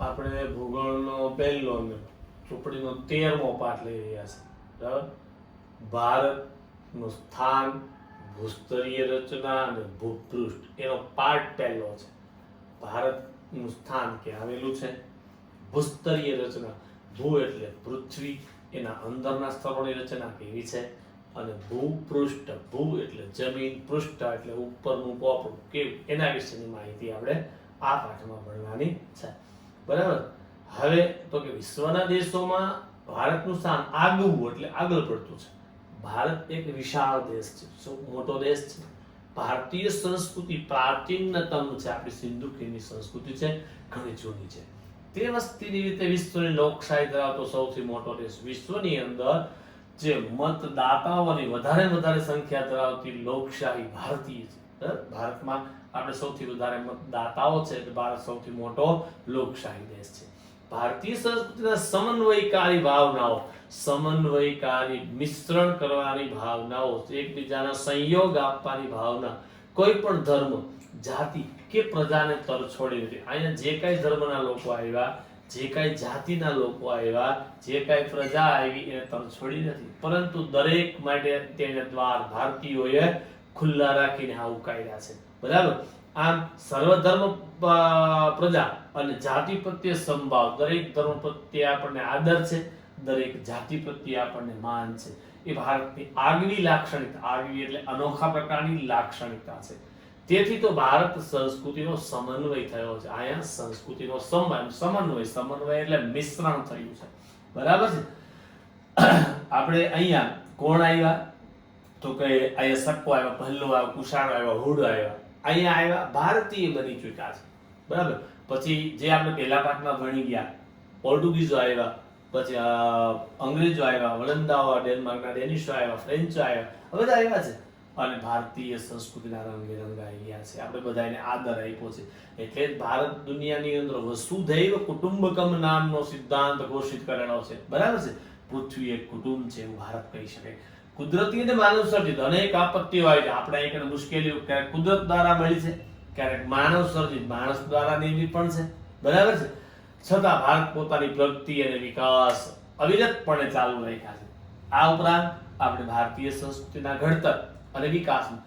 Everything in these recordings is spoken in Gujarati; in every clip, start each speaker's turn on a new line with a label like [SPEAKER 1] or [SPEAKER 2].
[SPEAKER 1] આપણે ભૂગોળનો પહેલો ચોપડીનો 13મો પાઠ લઈ રહ્યા છે. બરાબર. ભારતનું સ્થાન, ભૂસ્તરીય રચના અને ભૂપૃષ્ઠ એનો પાઠ પહેલો છે. ભારતનું સ્થાન ક્યાં આવેલું છે, ભૂસ્તરીય રચના, ભૂ એટલે પૃથ્વી, એના અંદરના સ્તરોની રચના કેવી છે, અને ભૂપૃષ્ઠ, ભૂ એટલે જમીન, પૃષ્ઠ એટલે ઉપરનું પોપડું કેવું, એના વિશેની માહિતી આપણે આ પાઠમાં ભણવાની છે. બરાબર. હવે તો કે વિશ્વના દેશોમાં ભારતનું સ્થાન આગવું એટલે આગળ પડતું છે. ભારત એક વિશાળ દેશ છે, મોટો દેશ છે. ભારતીય સંસ્કૃતિ પ્રાચીનતમ છે, આપણી સિંધુ ખીણની સંસ્કૃતિ છે, ઘણી જૂની છે. તે વસ્તીની રીતે વિશ્વની લોકશાહી ધરાવતો સૌથી મોટો દેશ. વિશ્વની અંદર જે મતદાતાઓની વધારે સંખ્યા ધરાવતી લોકશાહી ભારતીય છે. ભારતમાં આપણે સૌથી વધારે મતદાતાઓ છે એટલે ભારત સૌથી મોટો લોકશાહી દેશ છે. ભારતીય સંસ્કૃતિના સમન્વયકારી ભાવનાઓ, સમન્વયકારી મિશ્રણ કરવાની ભાવનાઓ, એકબીજાના સંયોગ આપવાની ભાવના, કોઈ પણ ધર્મ, જાતિ કે પ્રજાને તરછોડી નથી. અહીંયા જે કાંઈ ધર્મના લોકો આવ્યા, જે કાંઈ જાતિના લોકો આવ્યા, જે કાંઈ પ્રજા આવી એને તરછોડી નથી, પરંતુ દરેક માટે તેને દ્વાર ભારતીયોએ ખુલ્લા રાખીને આવકાર્યા છે. બરાબર. આમ સર્વધર્મ પ્રજા અને જાતિ પ્રત્યે સંભાવ, દરેક ધર્મ પ્રત્યે આપણને આદર છે, દરેક જાતિ પ્રત્યે આપણને માન છે. એ ભારતની આગવી લાક્ષણિકતા, આગવી એટલે અનોખા પ્રકારની લાક્ષણિકતા છે. તેથી તો ભારત સંસ્કૃતિનો સમન્વય થયો છે. અહીંયા સંસ્કૃતિનો સમન્વય એટલે મિશ્રણ થયું છે. બરાબર છે. આપણે અહીંયા કોણ આવ્યા તો કે અહીંયા સક્કો આવ્યા, ભલ્લો આવ્યો, કુશાણ આવ્યો, હુડ આવ્યા. અહીંયા આવ્યા ભારતીય બની ચૂક્યા છે. બરાબર. પછી જે આપણે પહેલા પાઠમાં ભણી ગયા, પોર્ટુગીઝો આવ્યા, પછી અંગ્રેજો આવ્યા, વલંદાઓ, ડેનમાર્કના ડેનિશો આવ્યા, ફ્રેન્ચો આવ્યા, બધા આવ્યા છે. અને ભારતીય સંસ્કૃતિના રંગબેરંગ આવી ગયા છે. આપણે બધાને આદર આપ્યો છે. એટલે જ ભારત દુનિયાની અંદર વસુધૈવ કુટુંબકમ નામનો સિદ્ધાંત ઘોષિત કરેલો છે. બરાબર છે. પૃથ્વી એક કુટુંબ છે એવું ભારત કહી શકાય. કુદરતી અને માનવ સર્જિત અનેક આપત્તિઓ આવી છે. આપણે એક મુશ્કેલીઓ ક્યારેક કુદરત દ્વારા મળી છે, ક્યારેક માનવ સર્જિત માણસ દ્વારા નિર્મિત પણ છે. બરાબર છે. છતાં ભારત પોતાની પ્રગતિ અને વિકાસ અવિરતપણે ચાલુ રાખ્યા છે. આ ઉપરાંત આપણે ભારતીય સંસ્કૃતિના ઘડતર અને વિકાસમાં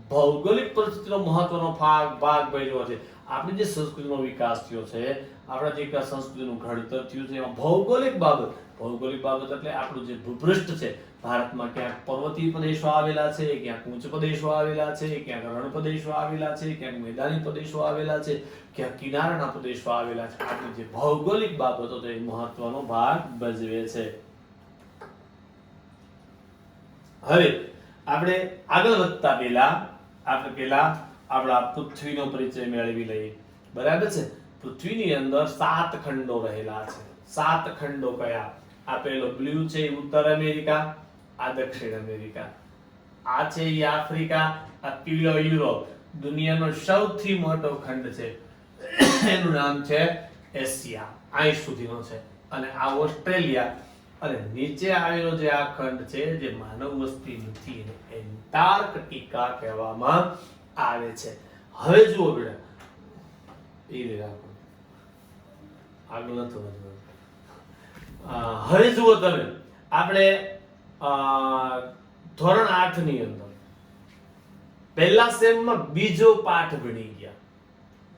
[SPEAKER 1] ભૌગોલિક પરિસ્થિતિનો મહત્વનો ભાગ ભજવ્યો છે. આપણી જે સંસ્કૃતિનો વિકાસ થયો છે, આપણા જે સંસ્કૃતિનું ઘડતર થયું છે, એમાં ભૌગોલિક બાબત એટલે આપણું જે ભૂપૃષ્ઠ છે, ભારતમાં ક્યાંક પર્વતીય પ્રદેશો આવેલા છે, ક્યાંક ઉચ્ચ પ્રદેશો આવેલા છે, ક્યાંક રણ પ્રદેશો આવેલા છે, ક્યાંક મેદાની પ્રદેશો આવેલા છે, ક્યાંક કિનારાના પ્રદેશો આવેલા છે. આપણી જે ભૌગોલિક બાબતો છે એ મહત્વનો ભાગ ભજવે છે. હવે આપણે આગળ વધતા પહેલા આપણા પૃથ્વીનો પરિચય મેળવી લઈએ. બરાબર છે. પૃથ્વીની અંદર 7 ખંડો રહેલા છે. 7 ખંડો કયા? આ પેલો બ્લુ છે એ ઉત્તર અમેરિકા, આ દક્ષિણ અમેરિકા, આ છે એ આફ્રિકા, આ પીળો યુરોપ. દુનિયાનો સૌથી મોટો ખંડ છે, એનું નામ છે એશિયા, અહીં સુધીનો છે. અને આ ઓસ્ટ્રેલિયા. અને નીચે આવેલો જે આ ખંડ છે જે માનવ વસ્તી નથી, એને એન્ટાર્કટિકા કહેવામાં આવે છે. હવે જુઓ બેટા, આગળ નતો વધવાનું. હવે જુઓ તમે, આપણે ધોરણ 8 ની અંદર પહેલા સેમમાં બીજો પાઠ ભણી ગયા,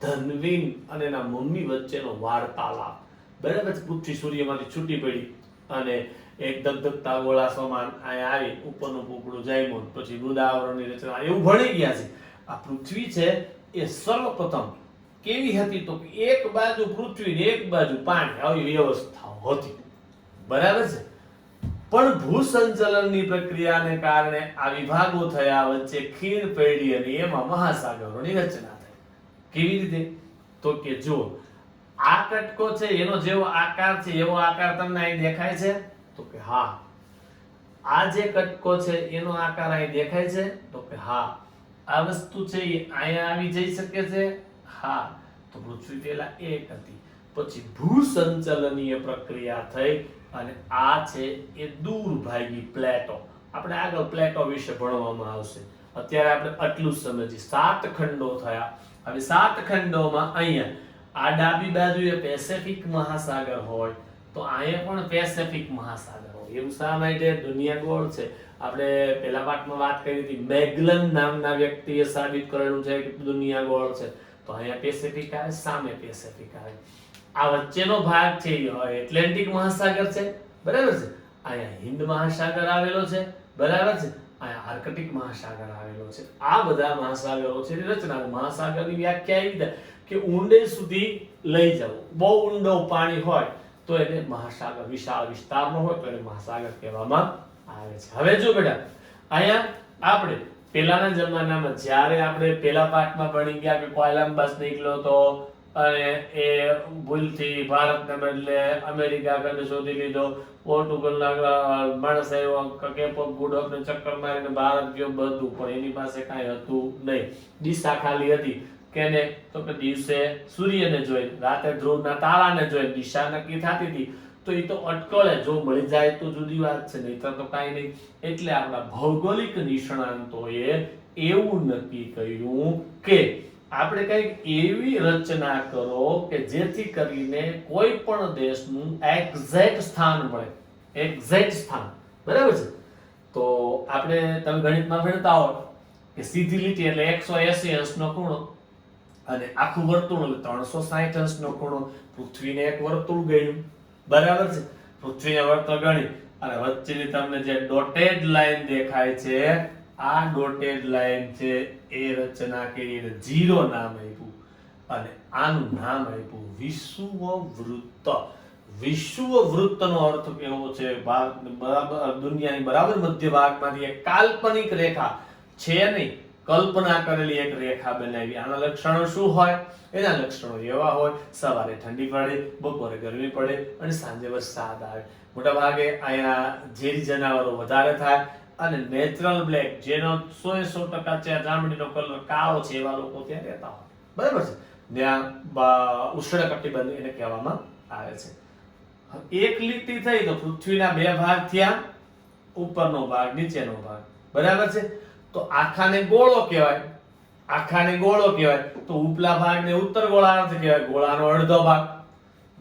[SPEAKER 1] ધનવીન અને એના મમ્મી વચ્ચેનો વાર્તાલાપ. બરાબર. પૃથ્વી સૂર્યમાંથી છૂટી પડી અને એક ધગધગતા ગોળા સમાન અહીંયા આવી ઉપરનું પોપડું જામ્યું, પછી વૃંદાવરણની રચના, એવું ભણી ગયા છે. આ પૃથ્વી છે એ સર્વપ્રથમ કેવી હતી તો એક બાજુ પૃથ્વી ને એક બાજુ પાણી, આવી વ્યવસ્થા હતી. બરાબર છે. પણ ભૂસંચલનની પ્રક્રિયાને કારણે આ વિભાગો થયા, વચ્ચે ખીણ પડી અને એમાં મહાસાગરોની રચના થઈ. કેવી રીતે તો કે જો આ કટકો છે એનો જેવો આકાર છે એવો આકાર તમને અહીં દેખાય છે તો કે હા. આ જે કટકો છે એનો આકાર અહીં દેખાય છે તો કે હા. આ વસ્તુ છે એ અહીંયા આવી જઈ શકે છે, હા. તો પૃથ્વી પહેલા એક હતી, પછી ભૂસંચલનીય પ્રક્રિયા થઈ અને આ છે એ દૂર ભાગી પ્લેટો. આપણે આગળ પ્લેટો વિશે ભણવામાં આવશે. અત્યારે આપણે આટલું જ સમજીએ. 7 ખંડો થયા. હવે 7 ખંડોમાં અહીંયા આ ડાબી બાજુએ પેસિફિક મહાસાગર હોય તો અહીંયા પણ પેસિફિક મહાસાગર હોય. એવું શા માટે? દુનિયા ગોળ છે. આપણે પહેલા પાઠમાં વાત કરી હતી, મેગલન નામના વ્યક્તિએ સાબિત કરેલું છે કે દુનિયા ગોળ છે. તો અહીંયા પેસિફિક આવે, સામે પેસિફિક આવે. આ વચ્ચેનો ભાગ છે એ એટલાન્ટિક મહાસાગર છે, બરાબર છે. અહીંયા હિન્દ મહાસાગર આવેલો છે, બરાબર છે. અહીંયા આર્કટિક મહાસાગર આવેલો છે. આ બધા મહાસાગરો છે રચના. મહાસાગરની વ્યાખ્યા એવી છે કે ઊંડે સુધી લઈ જવું. બહુ ઊંડો પાણી હોય તો એને મહાસાગર, વિશાળ વિસ્તારનો હોય તો એને મહાસાગર કહેવામાં આવે છે. હવે જો બેટા, અહીંયા આપણે પેલાના જમાનામાં જ્યારે આપણે પેલા પાઠમાં ભણી ગયા કે કોલંબસ નીકળ્યો તો અને એ ભૂલથી ભારતને બદલે અમેરિકા ખંડ શોધી લીધો. પોર્ટુગલના માણસ આવ્યો, કેપ ઓફ ગુડ હોપને ચક્કર મારીને ભારત ગયો, બધું. પણ એની પાસે કાંઈ હતું નહીં. દિશા ખાલી હતી. કેને? તો કે દિવસે સૂર્યને જોઈ, રાતે ધ્રુવના તારાને જોઈ દિશા નક્કી થતી હતી. તો એ તો અટકળે, જો મળી જાય તો જુદી વાત છે, નહીતર તો કાંઈ નહીં. એટલે આપણા ભૌગોલિક નિષ્ણાંતોએ એવું નક્કી કર્યું કે આપણે કંઈક એવી રચના કરો કે જેથી કરીને કોઈ પણ દેશનું એક્ઝેક્ટ સ્થાન મળે. એક્ઝેક્ટ સ્થાન, બરાબર છે. તો આપણે તમે ગણિતમાં ભણતા હો કે સીધી લીટી એટલે 180 અંશનો ખૂણો અને આખું વર્તુળ એટલે 360 અંશનો ખૂણો. પૃથ્વીને એક વર્તુળ ગણ્યું, બરાબર છે. પૃથ્વીને વર્તુળ ગણી અને વચ્ચેની તમને જે ડોટેડ લાઈન દેખાય છે, આ ડોટેડ લાઈન છે એ રચના કરીને 0 નામ આપ્યું અને આનું નામ આપ્યું વિષુવવૃત્ત. વિષુવવૃત્તનો અર્થ કેવો છે? બરાબર દુનિયાની બરાબર મધ્ય ભાગમાંથી એક કાલ્પનિક રેખા છે નહીં, કલ્પના કરેલી એક રેખા બનાવી. આના લક્ષણો શું હોય? એના લક્ષણો એવા હોય, સવારે ઠંડી પડે, બપોરે ગરમી પડે અને સાંજે વરસાદ આવે. મોટા ભાગે અહીંયા ઝેરી જનાવરો વધારે થાય અને નેચરલ બ્લેક, જેનો 100% ચામડીનો કલર કાળો છે, એવા લોકો ત્યાં રહેતા હોય, બરાબર છે. ત્યાં ઉષ્ણકટિબંધ એને કહેવામાં આવે છે. એક લીટી થઈ તો પૃથ્વીના બે ભાગ થયા, ઉપરનો ભાગ, નીચેનો ભાગ, બરાબર છે. તો આખાને ગોળો કહેવાય. આખાને ગોળો કહેવાય તો ઉપલા ભાગને ઉત્તર ગોળાર્ધ કહેવાય, ગોળાનો અડધો ભાગ.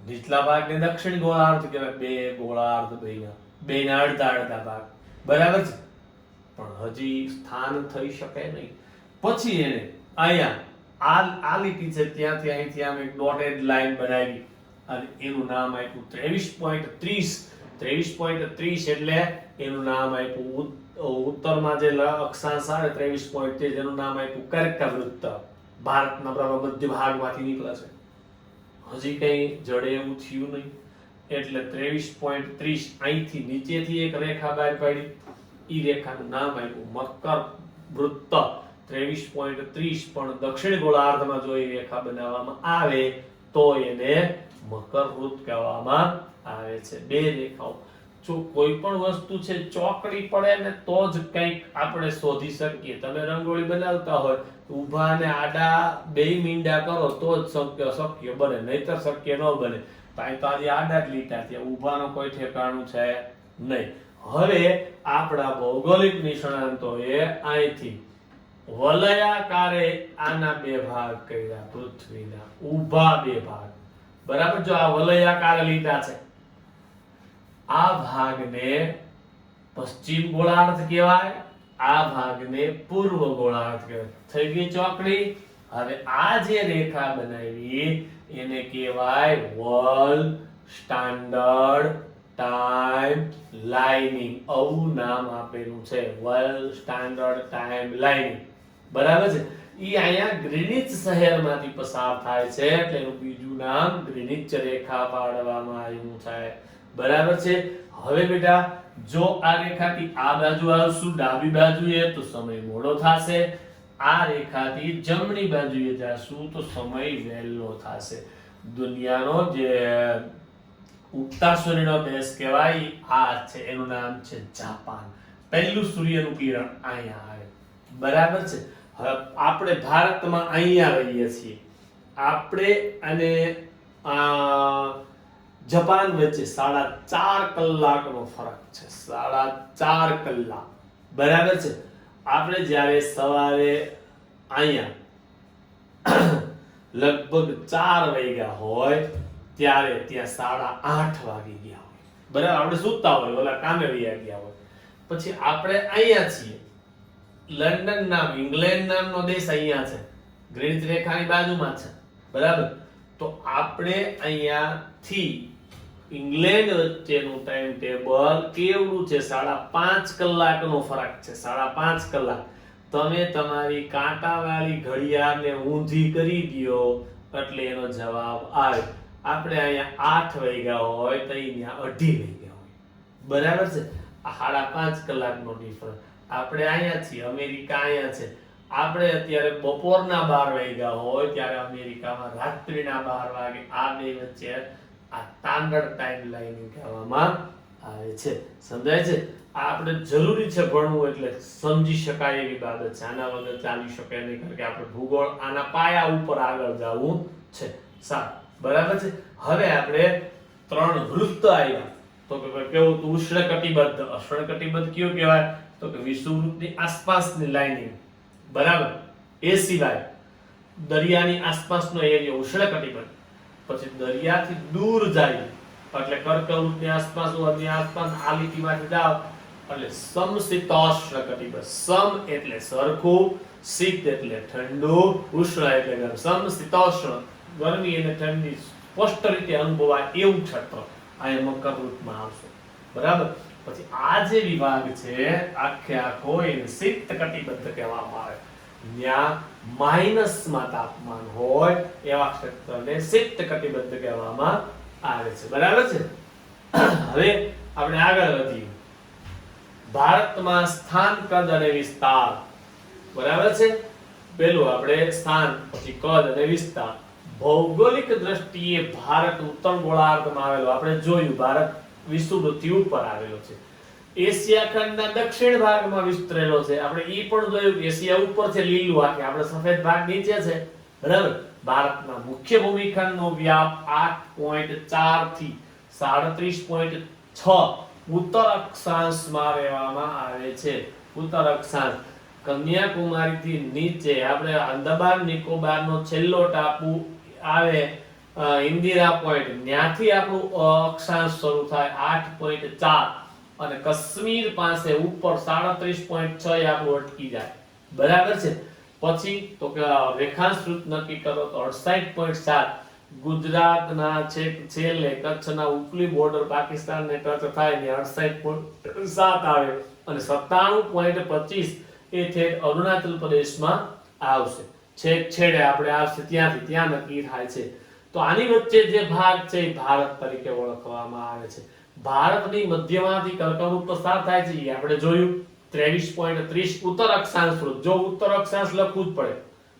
[SPEAKER 1] નીચલા ભાગને દક્ષિણ ગોળાર્ધ કહેવાય, બે ગોળાર્ધ બેના અડધા અડધા ભાગ, બરાબર છે. પણ હજી સ્થાન થઈ શકે નહીં. પછી એને અહીંયા આ લીટી છે ત્યાંથી અહીંથી આમ એક ડોટેડ લાઈન બનાવી અને એનું નામ આપ્યું 23.30. 23.30 એટલે એનું નામ આપ્યું ઉત્તરમાં જે અક્ષાંશ આવે 23.30, એનું નામ આપ્યું કર્કવૃત્ત. ભારતના બરાબર મધ્ય ભાગમાંથી નીકળે છે. હજી કઈ જડે એવું થયું નહીં એટલે 23.30 અહીંથી નીચેથી એક રેખા બહાર પાડી. ઈ રેખાનું નામ આપ્યું મકર વૃત્ત. 23.30 પણ દક્ષિણ ગોળાર્ધમાં જો એ રેખા બનાવવામાં આવે તો એને મકર વૃત્ત કહેવામાં આવે છે. બે રેખાઓ, જો કોઈ પણ વસ્તુ છે ચોકડી પડે ને તો જ કંઈક આપણે શોધી શકીએ. તમે રંગોળી બનાવતા હોય ઊભા અને આડા બે મીંડા કરો તો જ શક્ય બને, નહીતર શક્ય ન બને. તો આજે આડા જ લીટા છે, ઊભાનો કોઈ ઠેકાણું છે નહીં. હવે આપણા ભૌગોલિક નિષ્ણાંતોએ અહીંથી વલયાકારે આના બે ભાગ કર્યા, પૃથ્વીના ઊભા બે ભાગ, બરાબર. જો આ વલયાકાર લીટા છે, આ ભાગને પશ્ચિમ ગોળાર્ધ કહેવાય, આ ભાગને પૂર્વ ગોળાર્ધ કહેવાય. થઈ ગઈ ચોકડી. હવે આ જે રેખા બનાવી એને કહેવાય વર્લ્ડ સ્ટાન્ડર્ડ ટાઈમ લાઇનિંગ. આવું નામ આપેલું છે, વર્લ્ડ સ્ટાન્ડર્ડ ટાઈમ લાઇનિંગ, બરાબર છે. ઈ અહીંયા ગ્રીનિચ શહેરમાંથી પસાર થાય છે એટલે એનું બીજું નામ ગ્રીનિચ રેખા પાડવામાં આવ્યું છે, બરાબર છે. હવે બેટા જો આ રેખાથી આ બાજુ આવશું ડાબી બાજુએ તો સમય મોડો થશે, આ રેખાથી જમણી બાજુએ જાશું તો સમય વહેલો થશે. દુનિયાનો જે ઉગતા સૂર્યનો દેશ કહેવાય આ છે, એનું નામ છે જાપાન. પહેલું સૂર્યનું કિરણ અહીંયા આવે, બરાબર છે. હવે આપણે ભારતમાં અહીંયા રહીએ છીએ, આપણે અને જાપાન વચ્ચે 4.5 કલાકનો ફરક છે. 4.5 કલાક, બરાબર છે. આપણે જ્યારે સવારે અહીંયા લગભગ 4 વાગ્યા હોય ત્યારે ત્યાં 8:30 વાગી ગયા હોય, બરાબર. આપણે સૂતા હોય, ઓલા કામે વયા ગયા હોય. પછી આપણે અહીંયા છીએ, લંડન નામ, ઇંગ્લેન્ડ નામનો દેશ અહીંયા છે, ગ્રીનિચ રેખાની બાજુમાં છે, બરાબર. તો આપણે અહીંયાથી ઇંગ્લેન્ડ વચ્ચેનું ટાઈમ ટેબલ કેવડું છે? 5.5 કલાકનો ફરક છે, 5.5 કલાક. તમે તમારી કાંટાવાળી ઘડિયાળને ઊંધી કરી દો એટલે એનો જવાબ આવે. આપણે અહીંયા 8 વાગ્યા હોય તો અહીંયા 2:30 વાગ્યા હોય, બરાબર છે. આ 5.5 કલાકનો ડિફરન્સ. આપણે અહીંયા છીએ, અમેરિકા અહીંયા છે. આપણે અત્યારે બપોરના 12 વાગ્યા હોય ત્યારે અમેરિકામાં રાત્રિના 12 વાગે. આ બે વચ્ચે આ સ્ટાન્ડર્ડ ટાઈમ લાઈન કહેવામાં આવે છે. સમજાય છે? આ આપણે જરૂરી છે ભણવું, એટલે સમજી શકાય એવી બાબત છે. આના વગર ચાલી શકે નહીં, કારણ કે આપણે ભૂગોળ આના પાયા ઉપર આગળ જવું છે. સારું, બરાબર છે. હવે આપણે 3 વૃત્ત આવ્યા. તો કે કેવું? ઉષ્ણકટિબદ્ધ. ઉષ્ણકટિબદ્ધ કયું કહેવાય? તો કે વિષુવવૃત્તની આસપાસની લાઈનિંગ, બરાબર. એ સિવાય દરિયાની આસપાસનો એરિયા ઉષ્ણકટિબદ્ધ. પછી દરિયાથી દૂર જાય એટલે કર્કવૃત્તની આસપાસ, ની આસપાસ આ લીટીમાંથી જાવ એટલે સમશીતોષ્ણ કટિબદ્ધ. સમ એટલે સરખું, શીત એટલે ઠંડુ, ઉષ્ણ એટલે ગરમ. સમશીતોષ્ણ, ગરમી અને ઠંડી સ્પષ્ટ રીતે અનુભવાય એવું ક્ષેત્ર અહીંયા મકરવૃત્તમાં આવશે, બરાબર. પછી આ જે વિભાગ છે આખે આખો એને શીત કટિબદ્ધ કહેવામાં આવે. ત્યાં માઈનસમાં તાપમાન હોય એવા ક્ષેત્રને શીત કટિબદ્ધ કહેવામાં આવે છે, બરાબર છે. હવે આપણે આગળ વધીએ. ભારતમાં સ્થાન, કદ અને વિસ્તાર, બરાબર છે. પેલું આપણે સ્થાન, પછી કદ અને વિસ્તાર. ભૌગોલિક દ્રષ્ટિએ ભારત ઉત્તર ગોળાર્ધમાં આવેલો. આપણે જોયું ભારત વિષુવવૃત્તથી ઉપર આવેલો છે. એશિયા ખંડના દક્ષિણ ભાગમાં વિસ્તરેલો છે. આપણે ઈ પણ જોયું કે એશિયા ઉપર છે, લીલું આખે, આપણે સફેદ ભાગ નીચે છે, બરાબર. ભારતના મુખ્ય ભૂમિખંડનો વ્યાપ 8.4 થી 37.6 ઉત્તર અક્ષાંશમાં રહેવામાં આવે છે. ઉત્તર અક્ષાંશ કન્યાકુમારીથી નીચે આપણે અંદમાન નિકોબારનો છેલ્લો ટાપુ આવે, ઇન્દિરા પોઈન્ટ, ત્યાંથી આપણું અક્ષાંશ શરૂ થાય 8.4 અને કાશ્મીર પાસે ઉપર 37.6 આપણું અટકી જાય, બરાબર છે. પછી તો કે રેખાંશ નક્કી કરો તો 68.7 ગુજરાતના છેલ્લે કચ્છના ઉપલી બોર્ડર પાકિસ્તાનને ટચ થાય ને 68.7 આવે અને 97.25 એ ઠેઠ અરુણાચલ પ્રદેશમાં આવશે. છેડે આપણે આવશે ત્યાંથી ત્યાં નક્કી થાય છે. તો આની વચ્ચે જે ભાગ છે એ ભારત તરીકે ઓળખવામાં આવે છે. ભારતની મધ્યમાંથી કર્કવૃત્ત પસાર થાય છે એ આપણે જોયું. 23.30 ઉત્તર અક્ષાંશ વૃત્ત. જો ઉત્તર અક્ષાંશ લખવું જ પડે,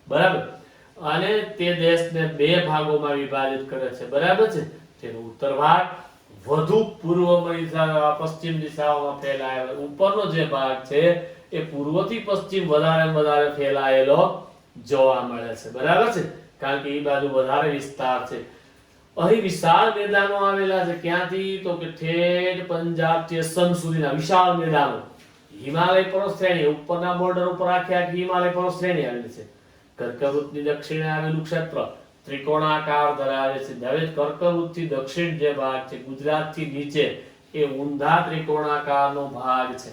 [SPEAKER 1] બરાબર. અને તે દેશને 2 ભાગોમાં વિભાજિત કરે છે, બરાબર છે. તેનો ઉત્તર ભાગ વધુ પૂર્વમાં પશ્ચિમ દિશાઓમાં ફેલાયેલો, ઉપરનો જે ભાગ છે એ પૂર્વથી પશ્ચિમ વધારે ફેલાયેલો જોવા મળે છે, બરાબર છે. કારણ કે એ બાજુ વધારે વિસ્તાર છે. અહીં વિશાળ મેદાનો આવેલા છે. ક્યાંથી? તો કે ઠેઠ પંજાબથી અસમ સુધીના વિશાળ મેદાનો. હિમાલય પર્વત શ્રેણી, ઉપરના બોર્ડર ઉપર આખી હિમાલય પર્વત શ્રેણી આવેલી છે. કર્કવૃત્તની દક્ષિણે આવેલું ક્ષેત્ર ત્રિકોણાકાર ધરાવે છે. હવે કર્કવૃત્તથી દક્ષિણ જે ભાગ છે ગુજરાતથી નીચે એ ઊંધા ત્રિકોણાકારનો ભાગ છે.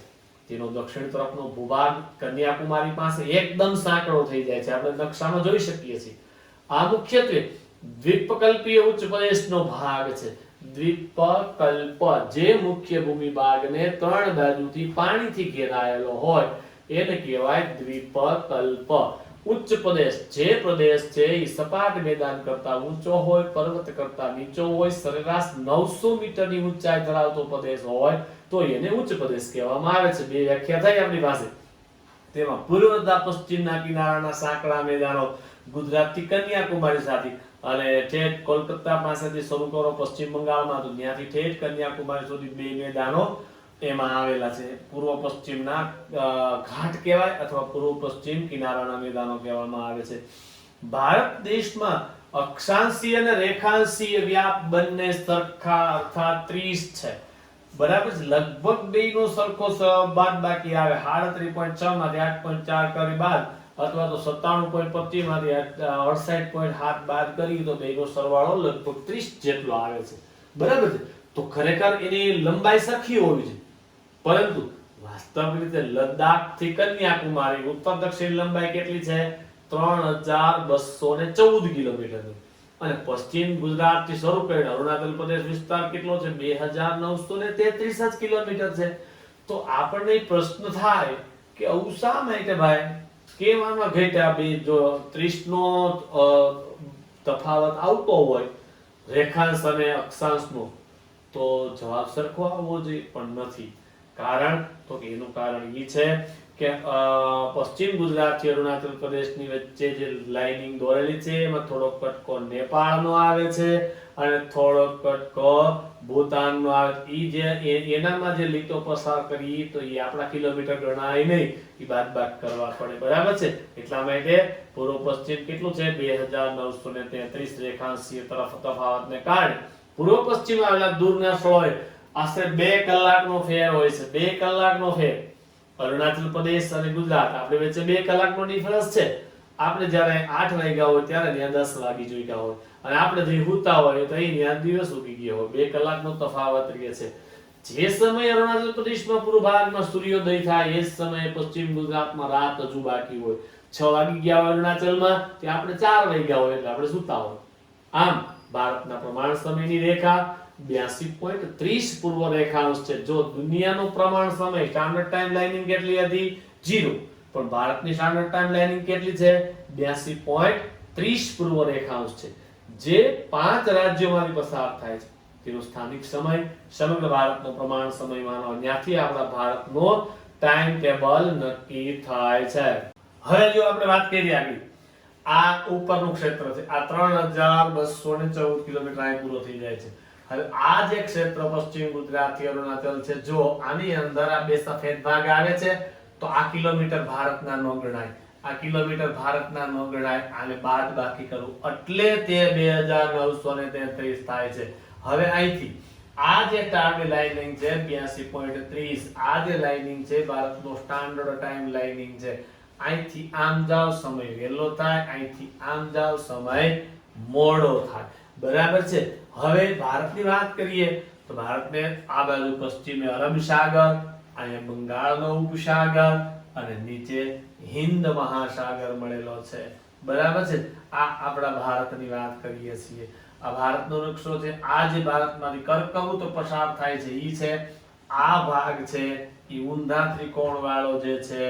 [SPEAKER 1] તેનો દક્ષિણ તરફનો ભૂભાગ કન્યાકુમારી પાસે એકદમ સાંકડો થઈ જાય છે, આપણે નકશામાં જોઈ શકીએ છીએ. આ મુખ્યત્વે દ્વીપકલ્પીય ઉચ્ચ પ્રદેશનો ભાગ છે. દ્વીપકલ્પ જે મુખ્ય ભૂમિ ભાગને 3 બાજુથી પાણીથી ઘેરાયેલો હોય એને કહેવાય દ્વીપકલ્પ. ઉચ્ચ પ્રદેશ જે પ્રદેશ છે એ સપાટ મેદાન કરતા ઊંચો હોય, પર્વત કરતા નીચો હોય, સરેરાશ 900 મીટરની ઊંચાઈ ધરાવતો પ્રદેશ હોય તો એને ઉચ્ચ પ્રદેશ કહેવામાં આવે છે. 2 વ્યાખ્યા થઈ આપણી પાસે. તેમાં પૂર્વ તથા પશ્ચિમના કિનારાના સાંકડા મેદાનો ગુજરાતથી કન્યાકુમારી સાથે અને ઠેઠ કોલકાતા પાસેથી શરૂ કરો પશ્ચિમ બંગાળમાં તો ત્યાંથી ઠેઠ કન્યાકુમારી સુધી 2 મેદાનો એમાં આવેલા છે. પૂર્વ પશ્ચિમના ઘાટ કહેવાય અથવા પૂર્વ પશ્ચિમ કિનારાના મેદાનો કહેવામાં આવે છે. ભારત દેશમાં અક્ષાંશીય અને રેખાંશીય વ્યાપ બંને સરખા અર્થાત 30 છે, બરાબર છે. લગભગ બેયનો સરખો બાદબાકી આવે. 37.6 માંથી 8.4 કરી બાદ અથવા તો 97.25 માંથી 68.7 બાદ કરી તો બેનો સરવાળો લગભગ 30 જેટલો આવે છે, બરાબર છે. તો ખરેખર એની લંબાઈ સરખી હોવી છે, પરંતુ વાસ્તવિક રીતે લદ્દાખ થી કન્યાકુમારી ઉત્તર દક્ષિણ લંબાઈ કેટલી છે? 3214 કિલોમીટરની. અને પશ્ચિમ ગુજરાત થી શરૂ કરીને અરુણાચલ પ્રદેશ વિસ્તાર કેટલો છે? 2933 જ કિલોમીટર છે. તો આપણને પ્રશ્ન થાય કે આવું શા માટે ભાઈ, કેમ આમાં ઘટ્યા? બે જો 30 નો તફાવત આવતો હોય રેખાંશ અને અક્ષાંશનો, તો જવાબ સરખો આવવો જોઈએ, પણ નથી. કારણ તો કે એનું કારણ એ છે કે પશ્ચિમ ગુજરાત થી અરુણાચલ પ્રદેશની વચ્ચે જે લાઇનિંગ દોરેલી છે એમાં થોડો કટકો નેપાળનો આવે છે અને થોડો કટકો ભૂતાનનો આવે. ઈ જે એનામાં જે લીટો પસાર કરી તો એ આપણા કિલોમીટર ગણાય નહીં, એ બાદબાક કરવા પડે, બરાબર છે. એટલા માટે પૂર્વ પશ્ચિમ કેટલું છે? 2933 રેખાંશીય તરફ તફાવતને કારણે પૂર્વ પશ્ચિમ આવેલા દૂરના સ્થળોએ આશરે 2 કલાકનો ફેર હોય છે. 2 કલાકનો ફેર. અરુણાચલ પ્રદેશ અને ગુજરાત આપણે વચ્ચે 2 કલાકનો ડિફરન્સ છે. આપણે જ્યારે 8 વાગ્યા હોય ત્યારે ત્યાં 10 વાગી જોઈતા હોય, અને આપણે જે હુતા હોય તો અહીંયા દિવસ ઉગી ગયો હોય. 2 કલાકનો તફાવત રહે છે. જે સમયે અરુણાચલ પ્રદેશમાં પૂર્વ ભાગમાં સૂર્યોદય થાય એ જ સમયે પશ્ચિમ ગુજરાતમાં રાત હજુ બાકી હોય. 6 વાગી ગયા હોય અરુણાચલમાં, ત્યાં આપણે 4 વાગ્યા હોય એટલે આપણે સુતા હોય. આમ ભારતના પ્રમાણ સમયની રેખા 82.30 પૂર્વ રેખાંશ છે. જો દુનિયાનો પ્રમાણ સમય સ્ટાન્ડર્ડ ટાઈમ લાઇનિંગ કેટલી હતી? 0. પણ ભારતની સ્ટાન્ડર્ડ ટાઈમ લાઇનિંગ કેટલી છે? 82.30 પૂર્વ રેખાંશ છે, જે 5 રાજ્યોમાંથી પસાર થાય છે. તેનો સ્થાનિક સમય સમગ્ર ભારતનો પ્રમાણ સમય માનો. ત્યાંથી આપણા ભારતનો ટાઈમ ટેબલ નક્કી થાય છે. હવે જો આપણે વાત કરીએ આગળ, આ ઉપરનું ક્ષેત્ર છે, આ 3214 કિલોમીટર અહીં પૂરો થઈ જાય છે. હવે આ જે ક્ષેત્ર પશ્ચિમ ગુજરાત થી અરુણાચલ છે, જો આની અંદર આ બે સફેદ ભાગ આવે છે તો આ કિલોમીટર ભારતના ન ગણાય, આ કિલોમીટર ભારતના ન ગણાય. આને બાદ બાકી કરું એટલે તે 2933 થાય છે. હવે અહીંથી આ જે ટાઈમ લાઇનિંગ છે 82.30, આ જે લાઇનિંગ છે ભારતનો સ્ટાન્ડર્ડ ટાઈમ લાઇનિંગ છે. અહીંથી આમ જાવ સમય વહેલો થાય, અહીંથી આમ જાવ સમય મોડો થાય, બરાબર છે. હવે ભારતની વાત કરીએ તો ભારતને આ બાજુ પશ્ચિમે અરબ સાગર, અહીંયા બંગાળનો ઉપસાગર અને નીચે હિન્દ મહાસાગર મળેલો છે, બરાબર છે. આ આપણા ભારતની વાત કરીએ છીએ. આ ભારતનો નકશો છે. આ જે ભારતમાંથી કર્કવૃત પસાર થાય છે ઈ છે આ ભાગ છે, ઈ ઊંધા ત્રિકોણ વાળો જે છે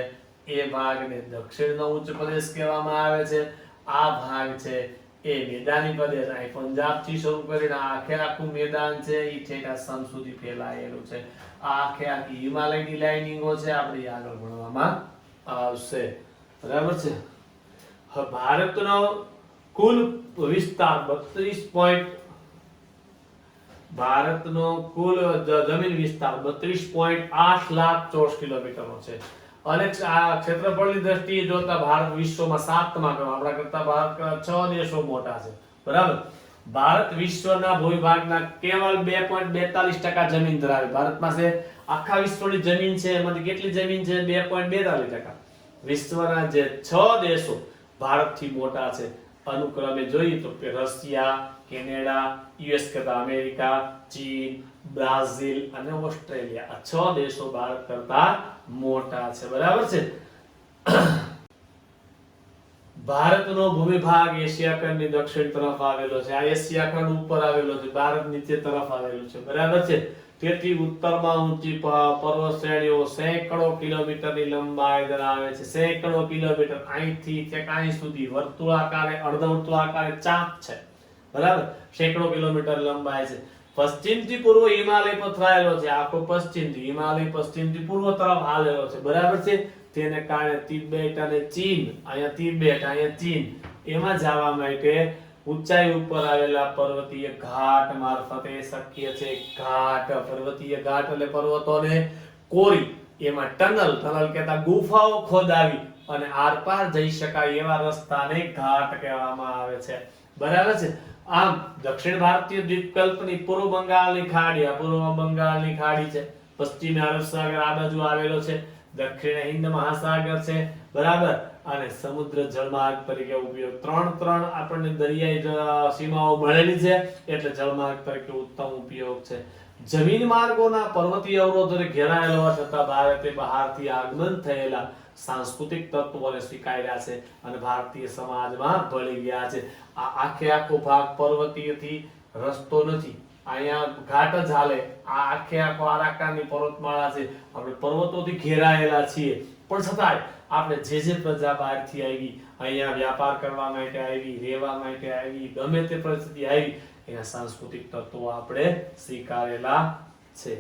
[SPEAKER 1] એ ભાગને દક્ષિણનો ઉચ્ચ પ્રદેશ કહેવામાં આવે છે. આ ભાગ છે એ મેદાની પ્રદેશ, અહીં પંજાબ થી શરૂ કરીને આખે આખું મેદાન છે ઈ ઠેઠ આસામ સુધી ફેલાયેલું છે. આ આખે આખી હિમાલયની લાઇનિંગો છે, આપણે આગળ ભણવામાં આવશે, બરાબર છે. હવે ભારતનો કુલ વિસ્તાર 32. ભારતનો કુલ જમીન વિસ્તાર 32.8 લાખ ચોરસ કિલોમીટરનો છે. અને આ ક્ષેત્રફળની દ્રષ્ટિએ જોતા ભારત વિશ્વમાં 7મા ક્રમ, આપણા કરતા ભારત 6 દેશો મોટા છે, બરાબર. ભારત વિશ્વના ભૂભાગના કેવળ 2.42% જમીન ધરાવે. ભારત પાસે આખા વિશ્વની જમીન છે એમાંથી કેટલી જમીન છે? 2.42%. વિશ્વના જે 6 દેશો ભારતથી મોટા છે અનુક્રમે જોઈએ તો રશિયા, કેનેડા, યુએસ કરતા અમેરિકા, ચીન, બ્રાઝિલ અને ઓસ્ટ્રેલિયા, આ 6 દેશો ભારત કરતા મોટા છે, બરાબર છે. ભારતનો ભૂમિભાગ એશિયા ખંડની દક્ષિણ તરફ આવેલો છે. આ એશિયા ખંડ ઉપર આવેલો છે, ભારત નીચે તરફ આવેલો છે, બરાબર છે. તેથી ઉત્તરમાં ઊંચી પર્વત શ્રેણીઓ સેંકડો કિલોમીટરની લંબાઈ ધરાવે છે. સેંકડો કિલોમીટર, અહીંથી છેક અહીં સુધી વર્તુળાકારે અર્ધવર્તુળાકારે ચાપ છે, બરાબર. સેંકડો કિલોમીટર લંબાઈ છે. પશ્ચિમથી પૂર્વ હિમાલય પથરાયેલો છે. આખો પશ્ચિમથી હિમાલય પશ્ચિમથી પૂર્વ તરફ હાલેલો છે, બરાબર છે. તેને કારણે તિબેટ અને ચીન, અહીંયા તિબેટ અહીંયા ચીન, એમાં જવા માટે ઊંચાઈ ઉપર આવેલા પર્વતીય ઘાટ મારફતે શક્ય છે. ઘાટ, પર્વતીય ઘાટ એટલે પર્વતોને કોરી એમાં ટનલ કહેતા ગુફાઓ ખોદાવી અને આરપાર જઈ શકાય એવા રસ્તાને ઘાટ કહેવામાં આવે છે, બરાબર છે. આમ દક્ષિણ ભારતીય દ્વીપકલ્પની પૂર્વ બંગાળની ખાડી, આ પૂર્વ બંગાળની ખાડી છે. પશ્ચિમે અરબ સાગર આ બાજુ આવેલો છે. દક્ષિણે હિન્દ મહાસાગર છે, બરાબર. અને સમુદ્ર જળમાર્ગ તરીકે ઉપયોગ. ત્રણ આપણને દરિયાઈ સીમાઓ મળેલી છે એટલે જળમાર્ગ તરીકે ઉત્તમ ઉપયોગ છે. જમીન માર્ગોના પર્વતીય અવરોધોને ઘેરાયેલા હોવા છતાં ભારતે બહારથી આગમન થયેલા સાંસ્કૃતિક તત્વોને સ્વીકાર્યા છે અને ભારતીય સમાજમાં ભળી ગયા છે. આ આખો ભાગ પર્વતીયથી રસ્તો નથી, અહીંયા ઘાટ જ હાલે. આ આખો આરાકાની પર્વતમાળા છે, આપણે પર્વતોથી ઘેરાયેલા છીએ, પણ છતાંય આપણે જે પ્રજા બહારથી આવી, અહીંયા વ્યાપાર કરવા માટે આવી, રહેવા માટે આવી, ગમે તે પરિસ્થિતિ આવી, એના સાંસ્કૃતિક તત્વો આપણે સ્વીકારેલા છે.